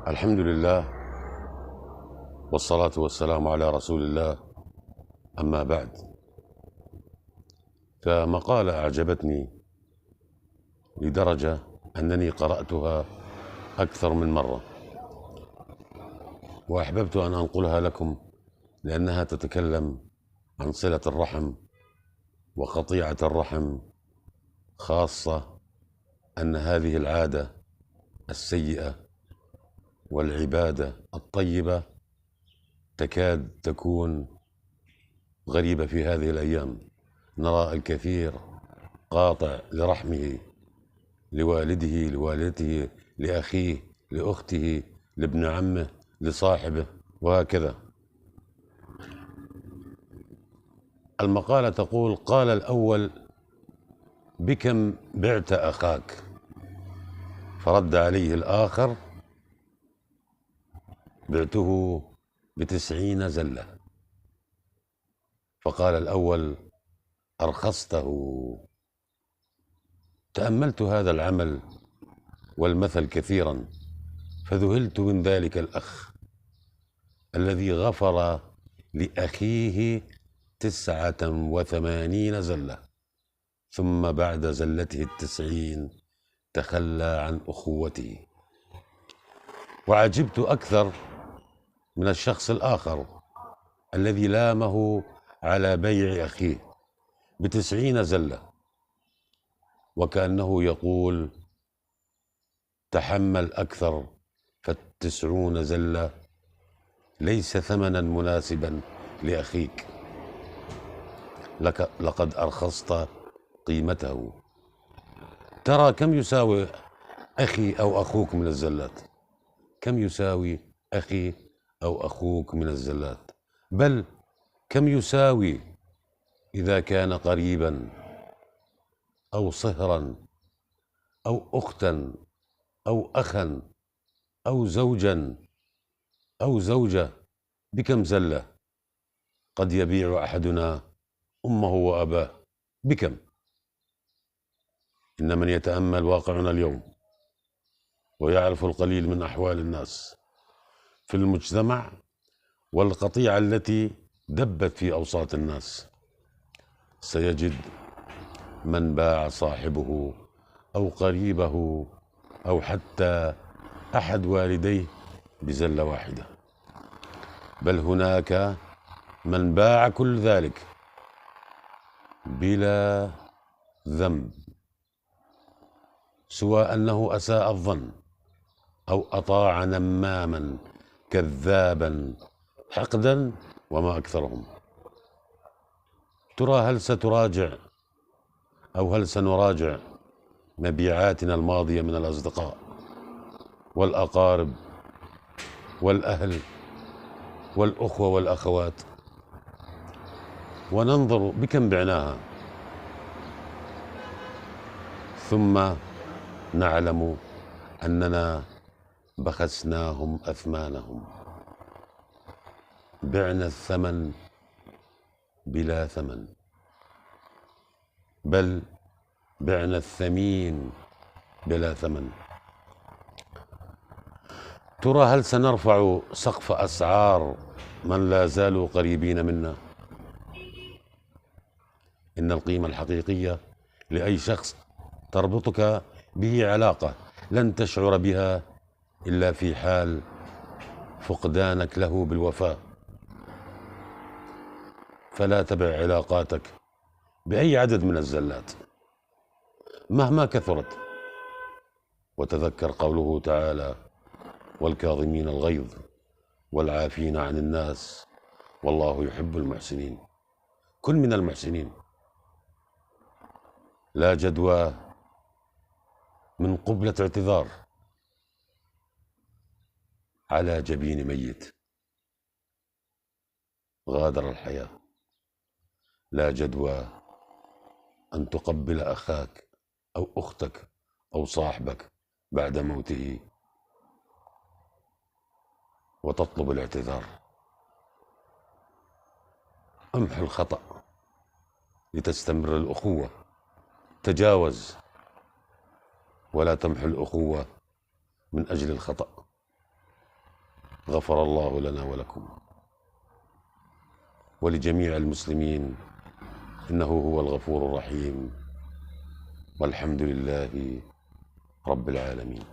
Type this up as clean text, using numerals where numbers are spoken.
الحمد لله والصلاة والسلام على رسول الله. أما بعد، فمقالة أعجبتني لدرجة أنني قرأتها أكثر من مرة، وأحببت أن أنقلها لكم لأنها تتكلم عن صلة الرحم وقطيعة الرحم، خاصة أن هذه العادة السيئة والعبادة الطيبة تكاد تكون غريبة في هذه الأيام. نرى الكثير قاطع لرحمه، لوالده، لوالدته، لأخيه، لأخته، لابن عمه، لصاحبه، وهكذا. المقالة تقول: قال الأول: بكم بعت أخاك؟ فرد عليه الآخر: بعته ب90 زلة. فقال الأول: أرخصته. تأملت هذا العمل والمثل كثيرا، فذهلت من ذلك الأخ الذي غفر لأخيه 89 زلة، ثم بعد زلته 90 تخلى عن أخوته. وعجبت أكثر من الشخص الآخر الذي لامه على بيع أخيه ب90 زلة، وكأنه يقول: تحمل أكثر، ف90 زلة ليس ثمنا مناسبا لأخيك، لقد أرخصت قيمته. ترى كم يساوي أخي أو أخوك من الزلات؟ كم يساوي أخي أو أخوك من الزلات؟ بل كم يساوي إذا كان قريبا أو صهرا أو أختا أو أخا أو زوجا أو زوجة؟ بكم زلة؟ قد يبيع أحدنا أمه وأباه بكم؟ إن من يتأمل واقعنا اليوم ويعرف القليل من أحوال الناس في المجتمع والقطيعة التي دبت في أوساط الناس، سيجد من باع صاحبه أو قريبه أو حتى أحد والديه بزلة واحدة. بل هناك من باع كل ذلك بلا ذنب، سواء أنه أساء الظن أو أطاع نماما كذابا حقدا، وما أكثرهم. ترى هل ستراجع أو هل سنراجع مبيعاتنا الماضية من الأصدقاء والأقارب والأهل والأخوة والأخوات، وننظر بكم بعناها، ثم نعلم أننا بخسناهم أثمانهم، بعنا الثمن بلا ثمن، بل بعنا الثمين بلا ثمن. ترى هل سنرفع سقف أسعار من لا زالوا قريبين منا؟ إن القيمة الحقيقية لأي شخص تربطك به علاقة لن تشعر بها إلا في حال فقدانك له بالوفاء. فلا تبع علاقاتك بأي عدد من الزلات مهما كثرت، وتذكر قوله تعالى: والكاظمين الغيظ والعافين عن الناس والله يحب المحسنين. كن من المحسنين. لا جدوى من قبلة اعتذار على جبين ميت غادر الحياة. لا جدوى أن تقبل أخاك أو أختك أو صاحبك بعد موته وتطلب الاعتذار. امح الخطأ لتستمر الأخوة. تجاوز، ولا تمح الأخوة من أجل الخطأ. غفر الله لنا ولكم ولجميع المسلمين، إنه هو الغفور الرحيم، والحمد لله رب العالمين.